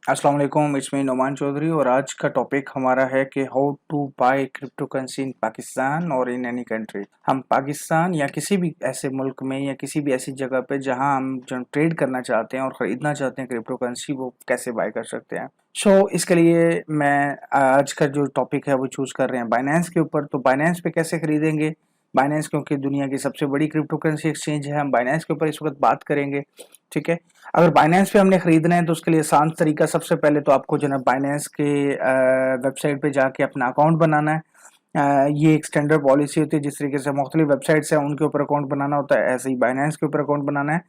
अस्सलाम वालेकुम, it's me Noman Chaudhary और आज का टॉपिक हमारा है कि how to buy crypto currency in Pakistan और इन एनी कंट्री। हम पाकिस्तान या किसी भी ऐसे मुल्क में या किसी भी ऐसी जगह पे जहां हम जो ट्रेड करना चाहते हैं और ख़रीदना चाहते हैं क्रिप्टो करेंसी, वो कैसे बाय कर सकते हैं। इसके लिए मैं आज का जो टॉपिक है वो चूज़ कर रहे हैं बाइनेंस के ऊपर। तो बाइनेंस पे कैसे खरीदेंगे, बाइनेंस क्योंकि दुनिया की सबसे बड़ी क्रिप्टो करेंसी एक्सचेंज है, हम बाइनेंस के ऊपर इस वक्त बात करेंगे। ठीक है, अगर बाइनेंस पे हमने खरीदना है तो उसके लिए आसान तरीका, सबसे पहले तो आपको जो है बाइनेंस के वेबसाइट पे जाके अपना अकाउंट बनाना है। ये एक स्टैंडर्ड पॉलिसी होती है, जिस तरीके से मुख्तलिफ वेबसाइट्स हैं उनके ऊपर अकाउंट बनाना होता है, ऐसे ही बाइनेंस के ऊपर अकाउंट बनाना है।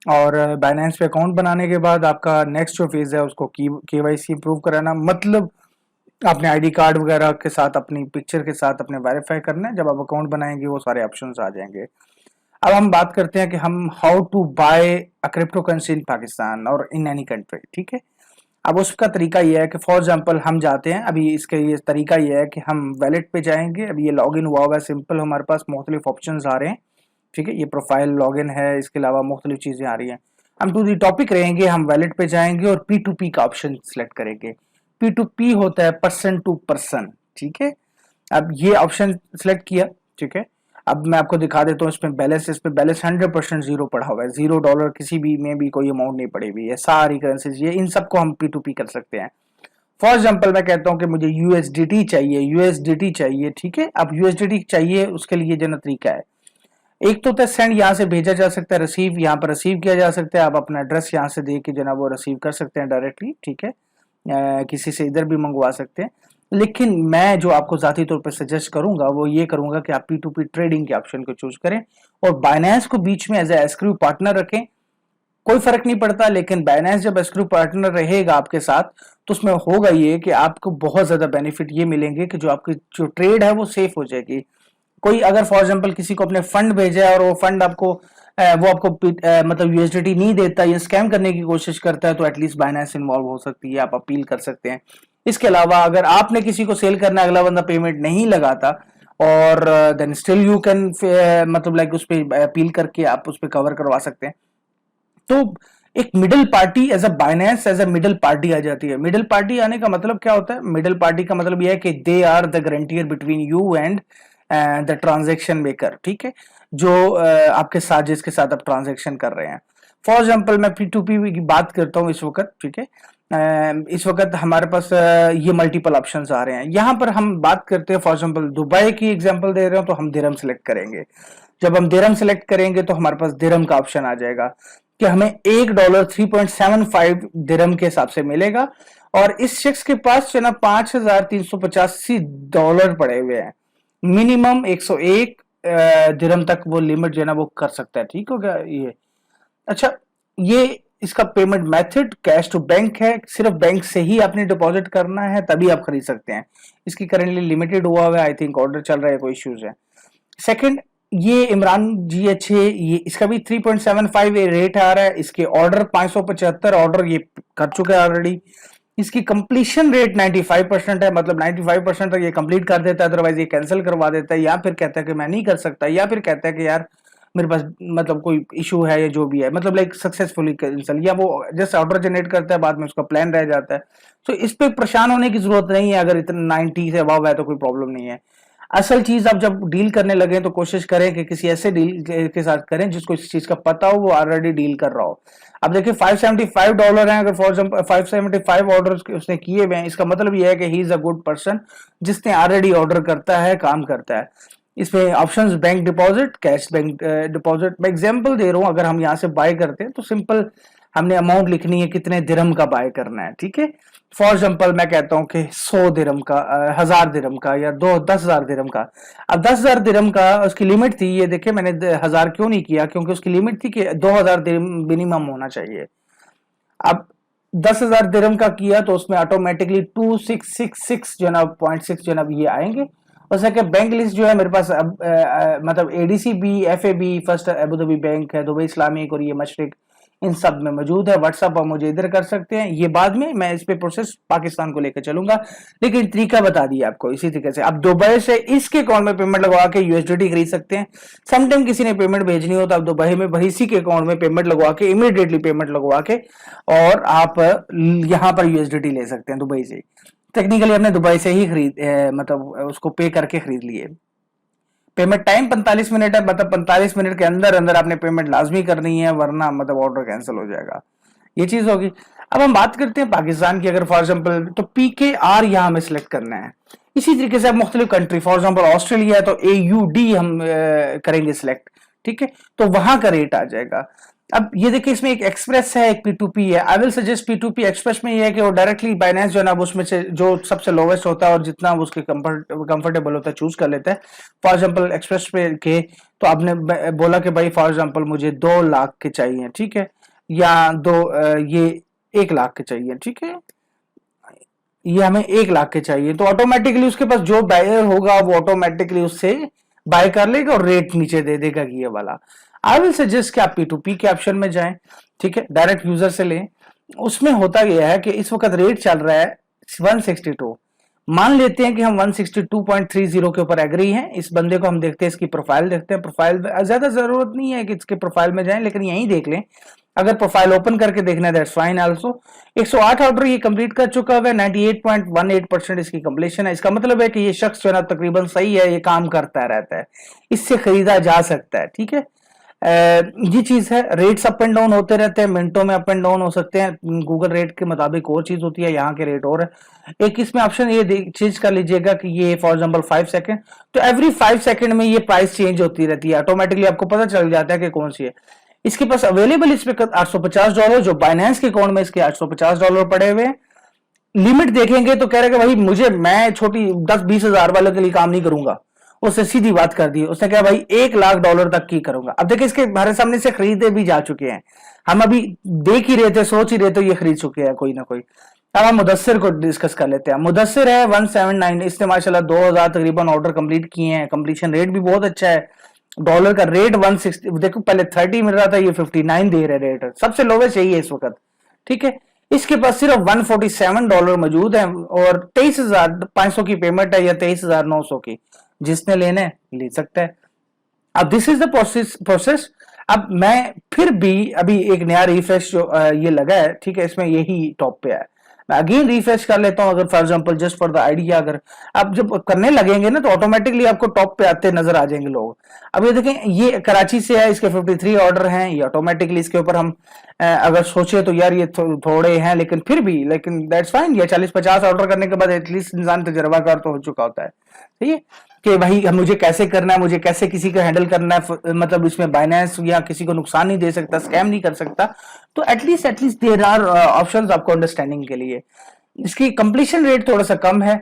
और बाइनेंस पे अकाउंट बनाने के बाद आपका नेक्स्ट जो फेज है उसको केवाईसी अप्रूव कराना, मतलब अपने आईडी कार्ड वगैरह के साथ अपनी पिक्चर के साथ अपने वेरीफाई करना है। जब आप अकाउंट बनाएंगे वो सारे ऑप्शंस आ जाएंगे। अब हम बात करते हैं कि हम how to buy a crypto currency in Pakistan और इन एनी कंट्री। ठीक है, अब उसका तरीका यह है कि फॉर एग्जांपल हम जाते हैं, अभी इसके ये तरीका यह है कि हम वैलेट पे जाएंगे। अभी ये लॉगिन हुआ हुआ है सिंपल, हमारे पास मुख्तलिफ ऑप्शंस आ रहे हैं। ठीक है, ये प्रोफाइल लॉगिन है, इसके अलावा मुख्तलिफ चीज़ें आ रही हैं। हम टू दी टॉपिक रहेंगे, हम वैलेट पे जाएंगे और P2P का ऑप्शन सेलेक्ट करेंगे। P2P होता है पर्सन टू पर्सन। ठीक है, अब ये ऑप्शन सेलेक्ट किया। ठीक है, अब मैं आपको दिखा देता हूँ इस पे बैलेंस 100% जीरो पड़ा हुआ है, $0 किसी भी में भी कोई अमाउंट नहीं पड़ी हुई है। सारी करेंसीज ये इन सबको हम P2P कर सकते हैं। फॉर एग्जाम्पल मैं कहता हूँ कि मुझे यूएसडीटी चाहिए। ठीक है, अब यूएसडीटी चाहिए, उसके लिए जो ना तरीका है, एक तो होता है सेंड, यहाँ से भेजा जा सकता है, रिसीव यहाँ पर रिसीव किया जा सकता है। आप अपना एड्रेस यहाँ से दे के जो ना वो रिसीव कर सकते हैं डायरेक्टली। ठीक है, किसी से इधर भी मंगवा सकते हैं। लेकिन मैं जो आपको ज़ाती तौर पर सजेस्ट करूंगा वो ये करूंगा कि आप P2P ट्रेडिंग के ऑप्शन को चूज करें और बाइनेंस को बीच में एज ए एस्क्रू पार्टनर रखें। कोई फर्क नहीं पड़ता, लेकिन बाइनेंस जब एस्क्रू पार्टनर रहेगा आपके साथ तो उसमें होगा ये कि आपको बहुत ज्यादा बेनिफिट ये मिलेंगे कि जो आपकी जो ट्रेड है वो सेफ हो जाएगी। कोई अगर फॉर एग्जांपल किसी को अपने फंड भेजा है और वो फंड आपको मतलब यूएसडीटी नहीं देता या स्कैम करने की कोशिश करता है, तो एटलीस्ट बाइनेंस इन्वॉल्व हो सकती है, आप अपील कर सकते हैं। इसके अलावा अगर आपने किसी को सेल करना है, अगला बंदा पेमेंट नहीं लगाता, और देन स्टिल यू कैन मतलब लाइक उस पर अपील करके आप उस पर कवर करवा सकते हैं। तो एक middle party as a middle party आ जाती है। मिडिल पार्टी आने का मतलब क्या होता है? मिडिल पार्टी का मतलब यह है कि they are the guarantor between you and the transaction maker. ठीक है, जो आपके साथ जिसके साथ आप ट्रांजेक्शन कर रहे हैं। फॉर एग्जाम्पल मैं P2P की बात करता हूँ इस वक्त। ठीक है, इस वक्त हमारे पास ये मल्टीपल ऑप्शंस आ रहे हैं। यहाँ पर हम बात करते हैं, फॉर एग्जाम्पल दुबई की एग्जाम्पल दे रहे हो तो हम दिरहम सेलेक्ट करेंगे। जब हम दिरहम सेलेक्ट करेंगे तो हमारे पास दिरहम का ऑप्शन आ जाएगा कि हमें $1 3.75 दिरहम के हिसाब से मिलेगा। और इस शख्स के पास जो है ना $5,385 पड़े हुए हैं। मिनिमम 101 दिरहम तक वो लिमिट जो है ना वो कर सकता है। ठीक हो गया ये? अच्छा, ये इसका payment method cash to bank है, सिर्फ बैंक से ही आपने डिपॉजिट करना है तभी आप खरीद सकते हैं। इसकी करेंटली लिमिटेड हुआ है, आई थिंक ऑर्डर चल रहा है, कोई इश्यूज है। सेकंड, ये इमरान GH ये इसका भी 3.75 रेट आ रहा है। इसके ऑर्डर 575 ऑर्डर ये कर चुके हैं ऑलरेडी। इसकी कंप्लीशन रेट 95% है, मतलब 95% तक ये कंप्लीट कर देता है, अदरवाइज ये कैंसिल करवा देता है, या फिर कहता है कि मैं नहीं कर सकता, या फिर कहता है कि यार मेरे पास मतलब कोई इशू है या जो भी है, मतलब लाइक सक्सेसफुली कैंसिल, या वो जस्ट ऑर्डर जनरेट करता है, बाद में उसका प्लान रह जाता है। तो इस पे परेशान होने की जरूरत नहीं है। अगर इतना 90 से अबव है तो कोई प्रॉब्लम नहीं है। असल चीज आप जब डील करने लगे तो कोशिश करें कि किसी ऐसे डील के साथ करें जिसको इस चीज का पता हो, वो ऑलरेडी डील कर रहा हो। अब देखिए $575 है, अगर फॉर एग्जाम्पल 575 ऑर्डर उसने किए हुए हैं, इसका मतलब यह है कि he is a good person जिसने ऑलरेडी ऑर्डर करता है, काम करता है। इसमें options bank deposit, cash bank deposit. मैं एग्जांपल दे रहा हूं, अगर हम यहाँ से बाय करते हैं तो सिंपल हमने अमाउंट लिखनी है, कितने दिरहम का बाय करना है। ठीक है, फॉर एग्जाम्पल मैं कहता हूं कि 100 दिरहम का, 1000 दिरहम का, या 10,000 दिरहम का। अब 10,000 दिरहम का उसकी लिमिट थी, ये देखिए मैंने 1000 क्यों नहीं किया, क्योंकि उसकी लिमिट थी कि 2,000 दिरहम मिनिमम होना चाहिए। अब 10,000 दिरहम का किया तो उसमें ऑटोमेटिकली 2666 जो ना 0.6 जो ना ये आएंगे। वैसे कि बैंक लिस्ट जो है मेरे पास अब मतलब ADCB, FAB, first Abu Dhabi bank है, दुबई इस्लामिक और ये मशरिक, इन सब में मौजूद है। व्हाट्सएप आप मुझे इधर कर सकते हैं, ये बाद में मैं इस पे प्रोसेस पाकिस्तान को लेकर चलूंगा, लेकिन तरीका बता दिया आपको। इसी तरीके से आप दुबई से इसके अकाउंट में पेमेंट लगवा के यूएसडीटी खरीद सकते हैं। समटाइम किसी ने पेमेंट भेजनी हो तो आप दुबई में इसी के अकाउंट में पेमेंट लगवा के, इमीडिएटली पेमेंट लगवा के, और आप यहाँ पर यूएसडीटी ले सकते हैं दुबई से। टेक्निकली हमने दुबई से ही मतलब उसको पे करके खरीद लिए। पेमेंट टाइम 45 मिनट है, मतलब 45 मिनट के अंदर अंदर आपने पेमेंट लाजमी करनी है, वरना मतलब ऑर्डर कैंसिल हो जाएगा। ये चीज होगी। अब हम बात करते हैं पाकिस्तान की। अगर फॉर एग्जाम्पल तो PKR यहाँ हमें सिलेक्ट करना है। इसी तरीके से आप मुख्तलिफ कंट्री, फॉर एग्जाम्पल ऑस्ट्रेलिया है तो AUD हम करेंगे सिलेक्ट, ठीक है, तो वहां का रेट आ जाएगा। अब ये देखिए, इसमें एक एक्सप्रेस है, एक P2P है। I will suggest P2P। Express में ये है कि वो डायरेक्टली बाइनेंस जो है ना, उसमें से जो सबसे लोवेस्ट होता है और जितना उसके कंफर्टेबल होता है चूज कर लेता है। फॉर एग्जाम्पल एक्सप्रेस पे के तो आपने बोला कि भाई फॉर एग्जाम्पल मुझे 2 लाख के चाहिए, ठीक है, या ये 1 लाख के चाहिए, ठीक है, ये हमें 1 लाख के चाहिए, तो ऑटोमेटिकली उसके पास जो बायर होगा वो ऑटोमेटिकली उससे बाय कर लेगा और रेट नीचे दे देगा ये वाला। आई विल सजेस्ट कि आप P2P के ऑप्शन में जाएं, ठीक है, डायरेक्ट यूजर से लें। उसमें होता यह है कि इस वक्त रेट चल रहा है 162। मान लेते हैं कि हम 162.30 के ऊपर एग्री हैं। इस बंदे को हम देखते हैं, इसकी प्रोफाइल देखते हैं। प्रोफाइल ज्यादा जरूरत नहीं है कि इसके प्रोफाइल में जाएं, लेकिन यहीं देख लें। अगर प्रोफाइल ओपन करके देखना है दैट्स फाइन आल्सो। 108 ऑर्डर ये कंप्लीट कर चुका है, 98.18% इसकी कंप्लीशन है। इसका मतलब है कि ये शख्स जो है ना तकरीबन सही है, ये काम करता रहता है, इससे खरीदा जा सकता है, ठीक है। ये चीज है। रेट्स अप एंड डाउन होते रहते हैं, मिनटों में अप एंड डाउन हो सकते हैं। गूगल रेट के मुताबिक और चीज होती है, यहाँ के रेट और है। एक इसमें ऑप्शन ये चीज कर लीजिएगा कि ये फॉर एग्जांपल 5 सेकंड, तो एवरी 5 सेकंड में ये प्राइस चेंज होती रहती है, ऑटोमेटिकली आपको पता चल जाता है कि कौन सी है। इसके पास अवेलेबल इसमें $850, जो बाइनेंस के अकाउंट में इसके $850 पड़े हुए हैं। लिमिट देखेंगे तो कह रहे कि भाई मैं छोटी 10-20 हजार वाले के लिए काम नहीं करूंगा। उससे सीधी बात कर दी, उसने कहा भाई $1 लाख तक की करूंगा। अब देखिए, इसके हमारे सामने से खरीदे भी जा चुके हैं, हम अभी देख ही रहे थे, सोच ही रहे थे, ये खरीद चुके हैं कोई ना कोई। अब हम मुदस्सिर को डिस्कस कर लेते हैं। मुदस्सिर है 179, इसने माशाल्लाह 2000 तकरीबन ऑर्डर कंप्लीट किए हैं। कंप्लीशन रेट भी बहुत अच्छा है। डॉलर का रेट 160, देखो पहले 30 मिल रहा था, ये 59 दे रहे रेट, सबसे लोवेस्ट यही है इस वक्त, ठीक है। इसके पास सिर्फ $147 मौजूद है और 23,500 की पेमेंट है या 23,900 की। जिसने लेना है ले सकता है। अब दिस इज द प्रोसेस। अब मैं फिर भी अभी एक नया रिफ्रेश जो ये लगा है, ठीक है, इसमें यही टॉप पे है। मैं अगेन रिफ्रेश कर लेता हूं। अगर for example just for the idea, अगर आप जब करने लगेंगे ना तो ऑटोमेटिकली आपको टॉप पे आते नजर आ जाएंगे लोग। अब ये देखें, ये कराची से है, इसके 53 ऑर्डर हैं। ये ऑटोमेटिकली इसके ऊपर हम अगर सोचे तो यार ये थोड़े हैं, लेकिन फिर भी, लेकिन दैट्स फाइन। ये 40-50 ऑर्डर करने के बाद एटलीस्ट इंसान तजर्बाकार तो हो चुका होता है, ठीक है, कि भाई मुझे कैसे करना है, मुझे कैसे किसी को हैंडल करना है, मतलब इसमें बाइनेंस या किसी को नुकसान नहीं दे सकता, स्कैम नहीं कर सकता। तो एटलीस्ट देयर आर ऑप्शंस आपको अंडरस्टैंडिंग के लिए। इसकी कंप्लीशन रेट थोड़ा सा कम है,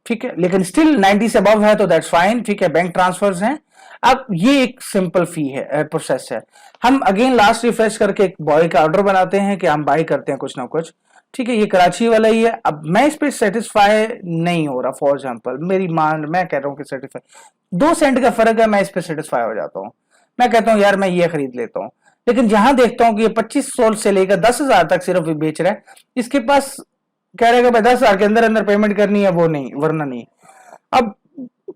ठीक है, लेकिन स्टिल 90 से अबव है तो दैट्स फाइन, ठीक है। बैंक ट्रांसफर्स हैं। अब ये एक सिंपल फी है, प्रोसेस है। हम अगेन लास्ट रिफ्रेश करके एक बॉय का ऑर्डर बनाते हैं कि हम बाय करते हैं कुछ ना कुछ, ठीक है। ये कराची वाला ही है। अब मैं इस पे सेटिस्फाई नहीं हो रहा। फॉर एग्जांपल मैं कह रहा हूँ कि सेटिस्फाई 2 सेंट का फर्क है, मैं इस पे सेटिस्फाई हो जाता हूँ। मैं कहता हूँ यार मैं ये खरीद लेता हूँ, लेकिन जहां देखता हूँ कि ये 2500 से लेकर 10,000 तक सिर्फ बेच रहा है, इसके पास कह रहे भाई 10,000 के अंदर अंदर पेमेंट करनी है, वो नहीं, वरना नहीं। अब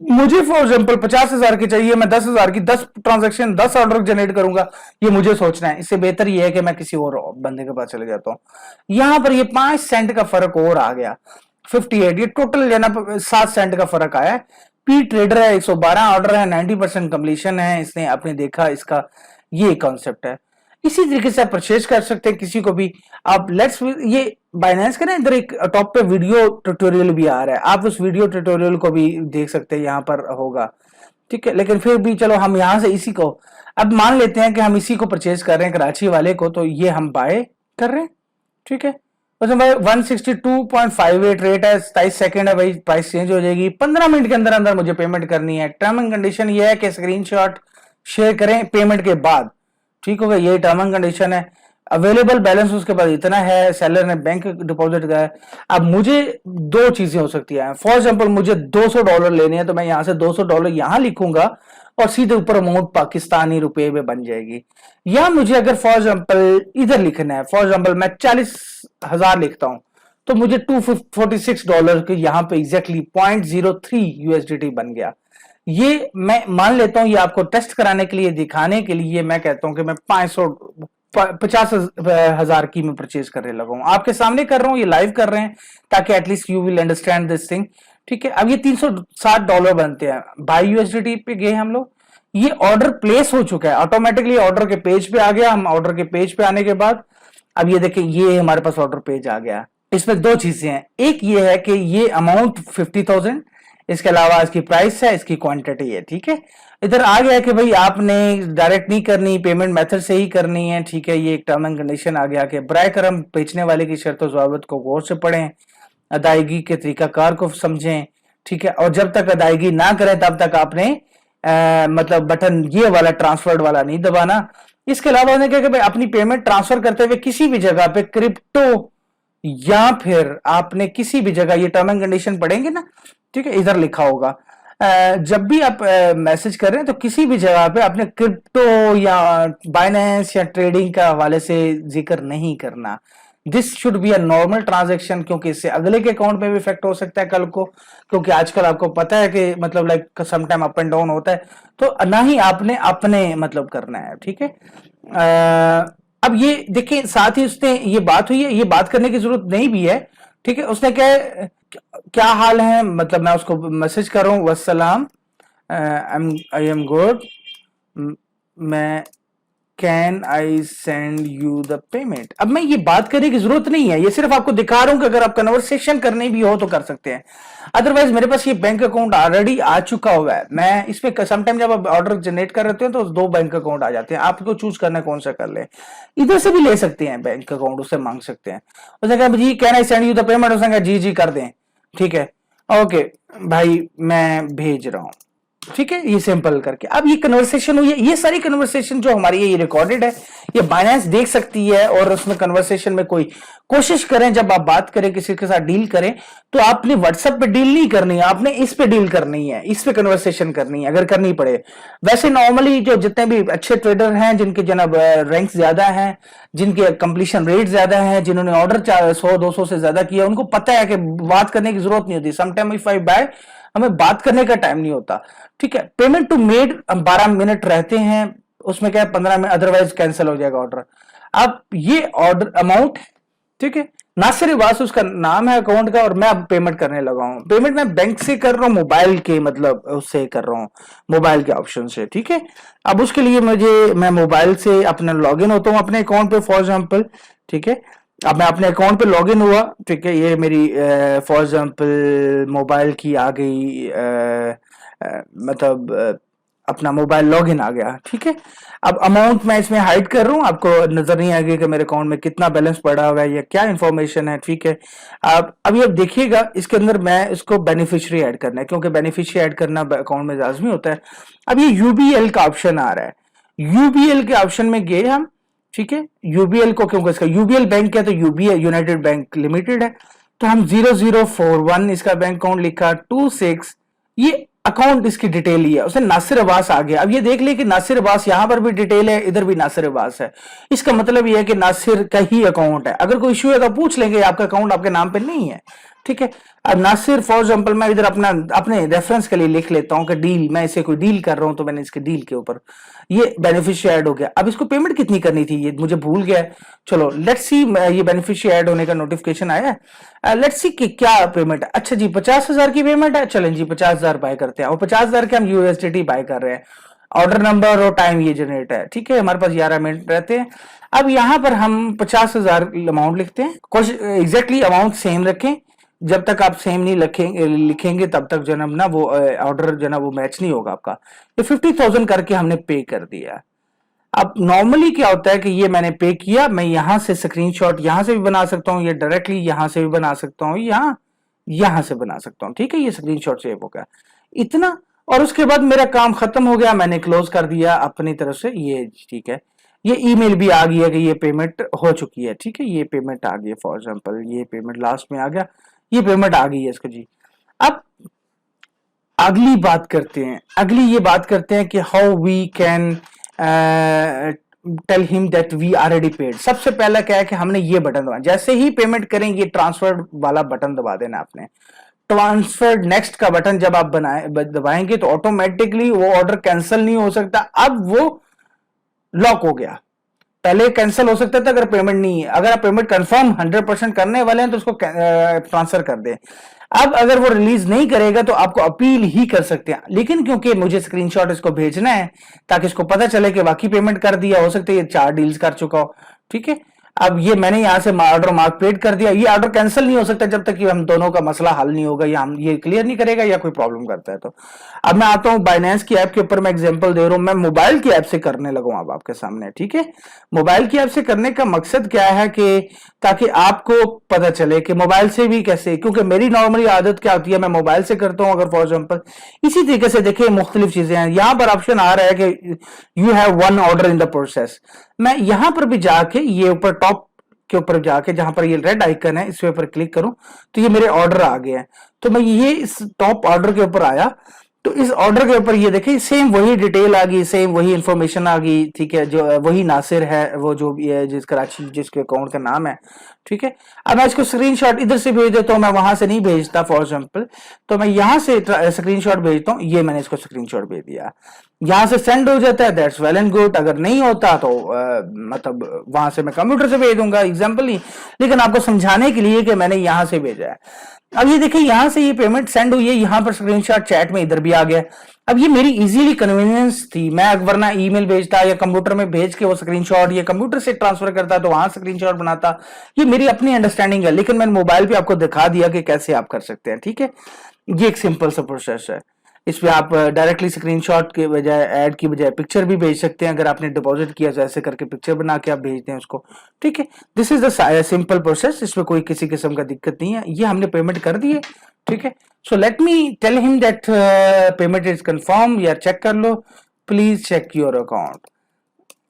मुझे फॉर एग्जाम्पल 50,000 की चाहिए, मैं 10,000 की 10 ट्रांजेक्शन 10 ऑर्डर जनरेट करूंगा, ये मुझे सोचना है। इससे बेहतर ये है कि मैं किसी और बंदे के पास चले जाता हूँ। यहां पर ये 5 सेंट का फर्क और आ गया, 58। ये टोटल जो ना 7 सेंट का फर्क आया। पी ट्रेडर है, 112 ऑर्डर है, 90% कंप्लीशन है। इसने आपने देखा, इसका ये कॉन्सेप्ट है। इसी तरीके से आप परचेज कर सकते हैं किसी को भी। आप ये बाइनेंस का ना इधर एक टॉप पे वीडियो ट्यूटोरियल भी आ रहा है, आप उस वीडियो ट्यूटोरियल को भी देख सकते हैं, यहाँ पर होगा, ठीक है। लेकिन फिर भी चलो हम यहाँ से इसी को अब मान लेते हैं कि हम इसी को परचेज कर रहे हैं, कराची वाले को, तो ये हम बाय कर रहे हैं, ठीक है। उसमें भाई 162.58 रेट है, 27 सेकंड है भाई, प्राइस चेंज हो जाएगी। 15 मिनट के अंदर अंदर मुझे पेमेंट करनी है। टर्म एंड कंडीशन ये है कि स्क्रीनशॉट शेयर करें पेमेंट के बाद, ठीक हो गया, ये टर्म एंड कंडीशन है। अवेलेबल बैलेंस उसके पास इतना है, सेलर ने बैंक डिपॉजिट का है। अब मुझे 2 चीजें हो सकती है। फॉर एग्जांपल मुझे $200 लेने हैं, तो मैं यहां से $200 यहां लिखूंगा और सीधे ऊपर अमाउंट पाकिस्तानी रुपए में बन जाएगी। या मुझे अगर फॉर एग्जाम्पल इधर लिखना है, फॉर एग्जाम्पल मैं 40,000 लिखता हूं, तो मुझे $246 के यहाँ पे एग्जैक्टली 0.03 यूएसडीटी बन गया। ये मैं मान लेता हूं, ये आपको टेस्ट कराने के लिए, दिखाने के लिए मैं कहता हूं कि मैं 50,000 की मैं परचेज करने लगा हूं। आपके सामने कर रहा हूं, ये लाइव कर रहे हैं ताकि at least you will understand this thing. ठीक है, अब ये $360 बनते हैं। बाई यूएसडीटी पे गए हम लोग, ये ऑर्डर प्लेस हो चुका है, ऑटोमेटिकली ऑर्डर के पेज पे आ गया। हम ऑर्डर के पेज पे आने के बाद अब ये देखें, ये हमारे पास ऑर्डर पेज आ गया। इसमें दो चीजें हैं, एक ये है कि ये अमाउंट 50,000, इसके अलावा इसकी प्राइस है, इसकी क्वांटिटी है। ठीक है, इधर आ गया कि भाई आपने डायरेक्ट नहीं करनी, पेमेंट मेथड से ही करनी है। ठीक है, ये एक टर्म एंड कंडीशन आ गया कि बराए करम बेचने वाले की शर्त ज़वाबित को गौर से पढ़ें, अदायगी के तरीकाकार को समझें। ठीक है, और जब तक अदायगी ना करें तब तक आपने मतलब बटन ये वाला ट्रांसफर वाला नहीं दबाना। इसके अलावा उन्होंने कहा कि भाई अपनी पेमेंट ट्रांसफर करते हुए किसी भी जगह पे क्रिप्टो या फिर आपने किसी भी जगह, ये टर्म एंड कंडीशन पढ़ेंगे ना, ठीक है, इधर लिखा होगा जब भी आप मैसेज कर रहे हैं तो किसी भी जगह पे आपने क्रिप्टो या बाइनेंस या ट्रेडिंग का हवाले से जिक्र नहीं करना। This should be a normal transaction, क्योंकि इससे अगले के अकाउंट में भी इफेक्ट हो सकता है कल को, क्योंकि आजकल आपको पता है कि मतलब like some time up and down होता है, तो ना ही आपने अपने मतलब करना है। ठीक है, अब ये देखिए, साथ ही उसने ये बात हुई है, ये बात करने की जरूरत नहीं भी है। ठीक है, उसने क्या हाल है, मतलब मैं उसको मैसेज कर रहा हूँ, वस्सलाम, आई एम गुड, मैं can I send you the payment. अब मैं ये बात करने की जरूरत नहीं है, ये सिर्फ आपको दिखा रहा हूं कि अगर आप कन्वर्सेशन करनी भी हो तो कर सकते हैं। अदरवाइज मेरे पास ये बैंक अकाउंट ऑलरेडी आ चुका हुआ है। मैं इसमें समटाइम जब आप ऑर्डर जनरेट कर रहे हो तो 2 बैंक अकाउंट आ जाते हैं, आपको चूज करना है कौन सा कर ले। इधर से भी ले सकते हैं बैंक अकाउंट, उससे मांग सकते हैं। उसने कहा जी can I send you the payment, उसने कहा जी जी कर दें। ठीक है, ओके भाई मैं भेज रहा हूं। ठीक है, ये सिंपल करके अब ये कन्वर्सेशन हुई है। ये सारी कन्वर्सेशन जो हमारी है ये रिकॉर्डेड है, ये बाइनेंस देख सकती है। और उसमें कन्वर्सेशन में कोई कोशिश करें, जब आप बात करें किसी के साथ डील करें तो आपने व्हाट्सएप पे डील नहीं करनी है, आपने इस पे डील करनी है, इस पे कन्वर्सेशन करनी है अगर करनी पड़े। वैसे नॉर्मली जो जितने भी अच्छे ट्रेडर हैं, जिनके जनाब रैंक ज्यादा हैं, जिनके कंप्लीशन रेट ज्यादा है, जिन्होंने ऑर्डर 100-200 से ज्यादा किया, उनको पता है कि बात करने की जरूरत नहीं होती। समटाइम इफ आई बाय, हमें बात करने का टाइम नहीं होता। ठीक है, पेमेंट टू मेड 12 मिनट रहते हैं, उसमें क्या है 15 मिनट, अदरवाइज कैंसिल हो जाएगा ऑर्डर। अब ये ऑर्डर अमाउंट, ठीक है, नासिर इबास उसका नाम है अकाउंट का, और मैं अब पेमेंट करने लगा हूं। पेमेंट मैं बैंक से कर रहा हूं, मोबाइल के मतलब उससे कर रहा हूं, मोबाइल के ऑप्शन से। ठीक है, अब उसके लिए मैं मोबाइल से अपना लॉग इन होता हूं अपने अकाउंट पे, फॉर एग्जाम्पल। ठीक है, अब मैं अपने अकाउंट पे लॉग इन हुआ। ठीक है, ये मेरी फॉर एग्जांपल मोबाइल की आ गई मतलब अपना मोबाइल लॉगिन आ गया। ठीक है, अब अमाउंट मैं इसमें हाइड कर रहा हूं, आपको नजर नहीं आएगी कि मेरे अकाउंट में कितना बैलेंस पड़ा हुआ है या क्या इंफॉर्मेशन है। ठीक है, अब ये देखिएगा, इसके अंदर मैं इसको बेनिफिशियरी ऐड करना है, क्योंकि बेनिफिशियरी ऐड करना अकाउंट में लाजमी होता है। अब ये यूबीएल का ऑप्शन आ रहा है, यूबीएल के ऑप्शन में गए हम। ठीक है, यूबीएल को, क्योंकि इसका यूबीएल बैंक है तो यूबीएल यूनाइटेड बैंक लिमिटेड है, तो हम 0041 इसका बैंक अकाउंट लिखा, 26 ये अकाउंट इसकी डिटेल ही है। उसने नासिर अब्बास आ गया। अब ये देख ले कि नासिर अब्बास यहां पर भी डिटेल है, इधर भी नासिर अब्बास है। इसका मतलब ये है कि नासिर का ही अकाउंट है। अगर कोई इश्यू है तो पूछ लेंगे, आपका अकाउंट आपके नाम पे नहीं है। ठीक है, अब नासिर फॉर एग्जाम्पल मैं इधर अपने रेफरेंस के लिए लिख लेता हूं कि डील, मैं इसे कोई डील कर रहा हूं तो मैंने इसके डील के ऊपर ये बेनिफिशियरी ऐड हो गया। अब इसको पेमेंट कितनी करनी थी ये मुझे भूल गया। चलो लेट्स सी, ये बेनिफिशियरी ऐड होने का नोटिफिकेशन आया है, लेट्स सी कि क्या पेमेंट है। अच्छा जी 50,000 की पेमेंट है, चलें जी 50,000 बाय करते हैं, और 50,000 के हम यूएसडीटी बाय कर रहे हैं। ऑर्डर नंबर और टाइम ये जनरेट है। ठीक है, हमारे पास 11 मिनट रहते हैं। अब यहां पर हम 50,000 अमाउंट लिखते हैं, कुछ एग्जैक्टली अमाउंट सेम रखें, जब तक आप सेम नहीं लिखेंगे तब तक जनाब ना वो ऑर्डर जनाब वो मैच नहीं होगा आपका। ये 50,000 करके हमने पे कर दिया। अब नॉर्मली क्या होता है कि ये मैंने पे किया, मैं यहां से स्क्रीनशॉट यहां से भी बना सकता हूं, ये डायरेक्टली यहां से भी बना सकता हूं, यहां से बना सकता हूं। ठीक है, ये स्क्रीनशॉट सेव हो गया इतना, और उसके बाद मेरा काम खत्म हो गया, मैंने क्लोज कर दिया अपनी तरफ से ये। ठीक है, ये ईमेल भी आ गया कि ये पेमेंट हो चुकी है। ठीक है, ये पेमेंट आ गई है, फॉर एग्जांपल ये पेमेंट लास्ट में आ गया, ये पेमेंट आ गई है इसको जी। अब अगली बात करते हैं, अगली ये बात करते हैं कि how we can tell him that we already paid. सबसे पहला क्या है कि हमने ये बटन दबाया, जैसे ही पेमेंट करेंगे ट्रांसफर वाला बटन दबा देना आपने। ट्रांसफर नेक्स्ट का बटन जब आप दबाएंगे तो ऑटोमेटिकली वो ऑर्डर कैंसिल नहीं हो सकता, अब वो लॉक हो गया। पहले कैंसिल हो सकता था अगर पेमेंट नहीं है, अगर आप पेमेंट कंफर्म 100% करने वाले हैं तो उसको ट्रांसफर कर दें। अब अगर वो रिलीज नहीं करेगा तो आपको अपील ही कर सकते हैं, लेकिन क्योंकि मुझे स्क्रीनशॉट इसको भेजना है ताकि इसको पता चले कि बाकी पेमेंट कर दिया, हो सकता है ये 4 डील्स कर चुका हो, ठीक है। अब ये मैंने यहां से ऑर्डर मार्क पेड कर दिया, ये ऑर्डर कैंसिल नहीं हो सकता जब तक कि हम दोनों का मसला हल नहीं होगा, या हम ये क्लियर नहीं करेगा या कोई प्रॉब्लम करता है तो। अब मैं आता हूं बाइनेंस की ऐप के ऊपर, मैं एग्जांपल दे रहा हूं, मैं मोबाइल की ऐप से करने लगा अब आपके सामने, ठीक है। मोबाइल की ऐप से करने का मकसद क्या है कि ताकि आपको पता चले कि मोबाइल से भी कैसे, क्योंकि मेरी नॉर्मली आदत क्या होती है, मैं मोबाइल से करता हूं अगर फॉर एग्जाम्पल। इसी तरीके से देखिए मुख्तलिफ चीजें हैं, यहां पर ऑप्शन आ रहा है कि you have 1 order in the process. मैं यहां पर भी जाके ये ऊपर टॉप के ऊपर जाके जहां पर ये रेड आइकन है इसके ऊपर क्लिक करूं तो ये मेरे ऑर्डर आ गए हैं। तो मैं ये इस टॉप ऑर्डर के ऊपर आया तो इस ऑर्डर के ऊपर ये देखिए सेम वही डिटेल आ गई, सेम वही इंफॉर्मेशन आ गई, ठीक है। जो वही नासिर है वो जो भी है जिस कराची जिसके अकाउंट का नाम है, ठीक है। अब मैं इसको स्क्रीनशॉट इधर से भेज देता हूं, मैं वहां से नहीं भेजता फॉर एग्जांपल, तो मैं यहां से स्क्रीनशॉट भेजता हूं, ये मैंने इसको स्क्रीनशॉट भेज दिया, यहां से सेंड हो जाता है, दैट्स वेल एंड गुड। अगर नहीं होता तो मतलब वहां से मैं कंप्यूटर से भेज दूंगा एग्जाम्पल ही, लेकिन आपको समझाने के लिए कि मैंने यहां से भेजा है। अब ये देखिए यहां से ये पेमेंट सेंड हुई है, यहां पर स्क्रीनशॉट चैट में इधर भी आ गया। अब ये मेरी इजीली कन्वीनियंस थी, मैं वरना ईमेल भेजता या कंप्यूटर में भेज के वो स्क्रीनशॉट या कंप्यूटर से ट्रांसफर करता तो वहां स्क्रीनशॉट बनाता, ये मेरी अपनी अंडरस्टैंडिंग है, लेकिन मैंने मोबाइल पे आपको दिखा दिया कि कैसे आप कर सकते हैं, ठीक है। ये एक सिंपल सा प्रोसेस है, इसमें आप डायरेक्टली स्क्रीनशॉट के बजाय ऐड की बजाय पिक्चर भी भेज सकते हैं, अगर आपने डिपॉजिट किया तो ऐसे करके पिक्चर बना के आप भेज दें उसको, ठीक है। This is the simple process, इसमें कोई किसी किस्म का दिक्कत नहीं है, ये हमने पेमेंट कर दी है, ठीक है। So let me tell him that payment is confirm, या चेक कर लो, प्लीज चेक योर अकाउंट।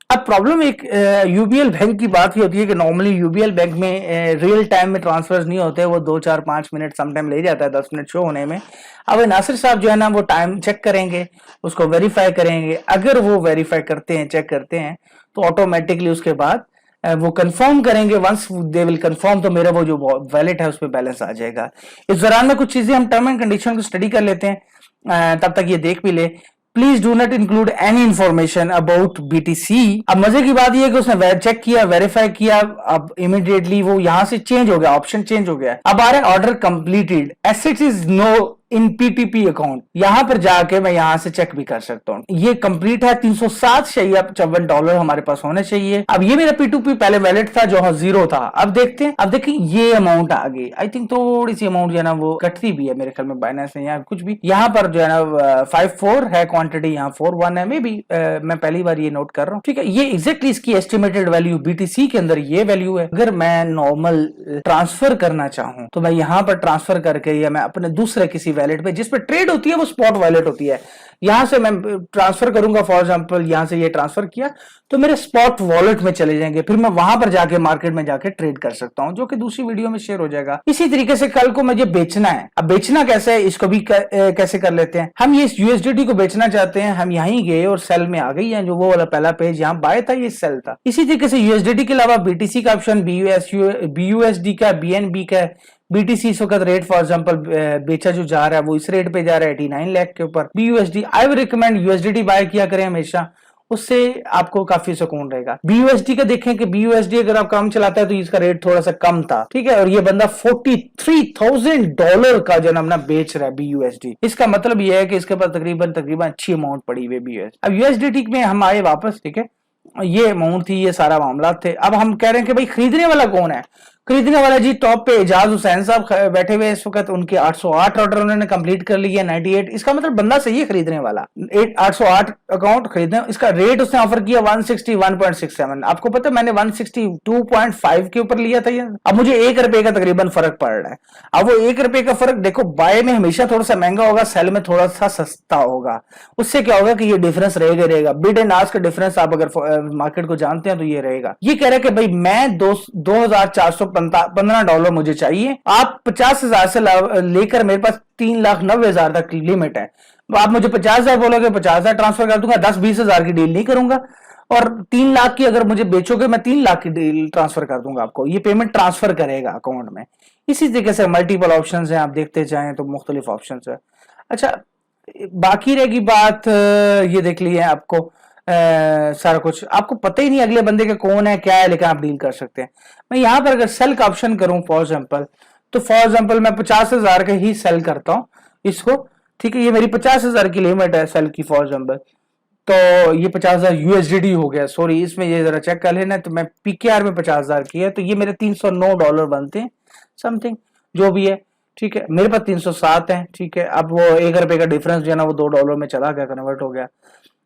अब प्रॉब्लम एक यूबीएल बैंक की बात ही होती है कि नॉर्मली यूबीएल बैंक में रियल टाइम में ट्रांसफर्स नहीं होते, वो 2 4 5 मिनट समटाइम ले जाता है 10 मिनट शो होने में। अब नासिर साहब जो है ना वो टाइम चेक करेंगे, उसको वेरीफाई करेंगे, अगर वो वेरीफाई करते हैं, चेक करते हैं तो ऑटोमेटिकली उसके बाद वो कंफर्म करेंगे, वंस दे विल कंफर्म तो मेरा वो जो वैलेट है उस पर बैलेंस आ जाएगा। इस दौरान में कुछ चीजें हम टर्म एंड कंडीशन को स्टडी कर लेते हैं, तब तक ये देख भी ले। Please do not include any information about BTC. अब मजे की बात यह है कि उसने चेक किया, वेरीफाई किया, अब इमीडिएटली वो यहां से चेंज हो गया, ऑप्शन चेंज हो गया, अब आ रहा है order completed, assets is no in PTP account. यहां पर जाके मैं यहां से चेक भी कर सकता हूं, ये कंप्लीट है, 307.54 हमारे पास होने चाहिए। अब ये मेरा P2P पहले वैलेट था जो 0 था, अब देखते हैं, अब देखिए ये अमाउंट आ गई, आई थिंक थोड़ी सी अमाउंट जो है ना वो कटती भी है मेरे ख्याल में बाइनेंस में, यहाँ कुछ भी यहाँ पर जो है ना 54 है क्वांटिटी, यहाँ 41 है, मे बी मैं पहली बार ये नोट कर रहा हूँ, ठीक है। ये एग्जैक्टली इसकी एस्टिमेटेड वैल्यू बीटीसी के अंदर ये वैल्यू है। अगर मैं नॉर्मल ट्रांसफर करना चाहूं तो मैं यहाँ पर ट्रांसफर करके, या मैं अपने दूसरे किसी वैलेट पे जिस पे ट्रेड होती है वो स्पॉट वैलेट होती है, यहां से मैं ट्रांसफर करूंगा, फॉर एग्जांपल यहां से ये ट्रांसफर किया तो मेरे स्पॉट वॉलेट में चले जाएंगे, फिर मैं वहां पर जाके मार्केट में जाके ट्रेड कर सकता हूं, जो कि दूसरी वीडियो में शेयर हो जाएगा। इसी तरीके से कल को मुझे बेचना है, अब बेचना कैसे है इसको भी कैसे कर लेते हैं हम। ये यूएसडीटी को बेचना चाहते हैं, हम यहीं गए और सेल में आ गई है, जो वो वाला पहला पेज यहाँ बाय था ये सेल था। इसी तरीके से यूएसडीटी के अलावा बीटीसी का ऑप्शन, बीयूएसडी का, बीएनबी का, बीटीसी इस वक्त रेट फॉर एग्जांपल बेचा जो जा रहा है वो इस रेट पे जा रहा है 89 लाख के ऊपर। BUSD I will recommend USDT buy किया करें हमेशा, उससे आपको काफी सुकून रहेगा। बीयूएसडी का देखें कि बीयूएसडी अगर आप काम चलाता है तो इसका रेट थोड़ा सा कम था, ठीक है, और ये बंदा $43,000 का जो ना बेच रहा है बीयूएसडी। इसका मतलब ये है कि इसके पास तकरीबन अच्छी अमाउंट पड़ी हुई बीयूएसडी। अब यूएसडीटी में हम आए वापस, ठीक है, ये अमाउंट थी, ये सारा मामला थे। अब हम कह रहे हैं कि भाई खरीदने वाला कौन है। खरीदने वाला जी टॉप पे एजाज हुसैन साहब बैठे हुए इस वक्त, उनके 808 ऑर्डर उन्होंने कंप्लीट कर लिया, 98। इसका मतलब बंदा सही है खरीदने वाला, 808 अकाउंट खरीदने। इसका रेट उसने ऑफर किया 161.67। आपको पता है मैंने 162.5 के ऊपर लिया था ये। अब मुझे ₹1 का तकरीबन फर्क पड़ रहा है। अब वो ₹1 का फर्क देखो, बाय में हमेशा थोड़ा सा महंगा होगा, सेल में थोड़ा सा सस्ता होगा। उससे क्या होगा कि ये डिफरेंस रहेगा। बिड एंड आस्क का डिफरेंस आप अगर मार्केट को जानते हैं तो ये रहेगा। ये कह रहा है कि भाई मैं 2400 $15 मुझे चाहिए। आप 50,000 से लेकर मेरे पास 3,90,000 तक की लिमिट है। आप मुझे 50,000 बोलोगे, 50,000 ट्रांसफर कर दूंगा, 10-20,000 की डील नहीं करूंगा। और 3 लाख की अगर मुझे बेचोगे, मैं 3 लाख की डील ट्रांसफर कर दूंगा आपको, ये पेमेंट ट्रांसफर करेगा अकाउंट में। इसी तरीके से मल्टीपल ऑप्शन है, आप देखते जाएं तो मुख्तलिफ ऑप्शन है। अच्छा, बाकी रहेगी बात, ये देख लिए आपको सारा कुछ आपको पता ही नहीं अगले बंदे के कौन है क्या है, लेकिन आप डील कर सकते हैं। मैं यहाँ पर अगर सेल का ऑप्शन करूं फॉर एग्जाम्पल, तो फॉर एग्जाम्पल मैं 50,000 का ही सेल करता हूं इसको, ठीक है। ये मेरी 50,000 की लिमिट है सेल की फॉर एग्जाम्पल, तो ये 50,000 USDT हो गया, सॉरी इसमें ये जरा चेक कर लेना। तो मैं PKR में 50,000 की है, तो ये मेरे $309 बनते हैं समथिंग, जो भी है, ठीक है। मेरे पास 307 है, ठीक है। अब वो ₹1 का डिफरेंस जो है ना, वो $2 में चला गया, कन्वर्ट हो गया।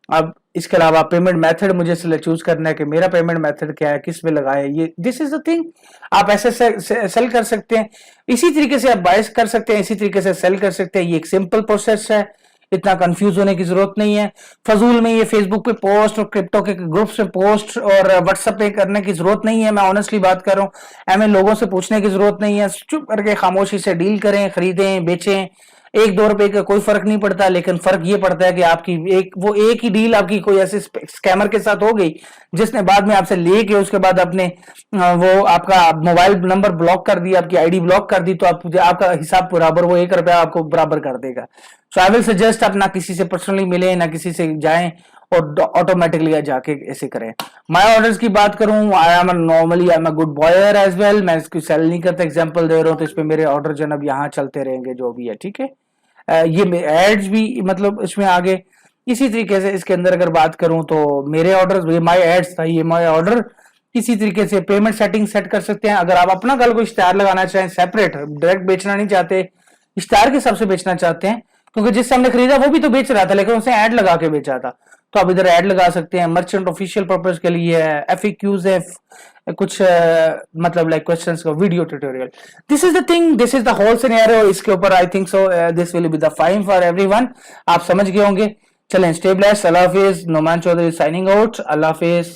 अब इसके अलावा पेमेंट मेथड मुझे चूज करना है कि मेरा पेमेंट मेथड क्या है, किस में लगाए, ये दिस इज द थिंग। आप ऐसे सेल कर सकते हैं, इसी तरीके से आप बाय कर सकते हैं, इसी तरीके से सेल कर सकते हैं। ये एक सिंपल प्रोसेस है, इतना कंफ्यूज होने की जरूरत नहीं है। फजूल में ये फेसबुक पे पोस्ट और क्रिप्टो के ग्रुप्स में पोस्ट और व्हाट्सएप पे करने की जरूरत नहीं है। मैं ऑनेस्टली बात कर रहा हूँ, हमें लोगों से पूछने की जरूरत नहीं है। चुप करके खामोशी से डील करें, खरीदें, बेचें। $1-2 का कोई फर्क नहीं पड़ता, लेकिन फर्क ये पड़ता है कि आपकी एक ही डील आपकी कोई ऐसे स्कैमर के साथ हो गई जिसने बाद में आपसे लेके उसके बाद अपने वो आपका मोबाइल नंबर ब्लॉक कर दिया, आपकी आईडी ब्लॉक कर दी, तो आपका हिसाब बराबर वो ₹1 आपको बराबर कर देगा। सो आई विल सजेस्ट आप ना किसी से पर्सनली मिले, ना किसी से जाएं और ऑटोमेटिकली जाके ऐसे करें। माय ऑर्डर्स की बात करूं, I am a good buyer as well. मैं इसकी सेल नहीं करता, एग्जांपल दे रहा हूं, तो इस पे मेरे ऑर्डर जनब यहाँ चलते रहेंगे जो भी है, ठीक है। ये एड्स भी मतलब इसमें आगे इसी तरीके से इसके अंदर अगर बात करूं तो मेरे ऑर्डर, ये माय एड्स था, ये माय ऑर्डर। इसी तरीके से पेमेंट सेटिंग सेट कर सकते हैं। अगर आप अपना कल को इश्तेहार लगाना चाहें सेपरेट, डायरेक्ट बेचना नहीं चाहते, इश्तेहार के हिसाब से बेचना चाहते हैं, क्योंकि जिससे हमने खरीदा वो भी तो बेच रहा था, लेकिन उसने ऐड लगा के बेचा था, तो आप इधर ऐड लगा सकते हैं। मर्चेंट ऑफिशियल पर्पस के लिए FAQs है, कुछ मतलब लाइक क्वेश्चंस का video tutorial. This is the thing, this is the whole scenario. इसके ऊपर I think so this will be the fine for everyone. आप समझ गए होंगे। चलें, स्टे ब्लेस्ड, अल्लाह हाफिज। नोमान चौधरी साइनिंग आउट, अल्लाह हाफिज।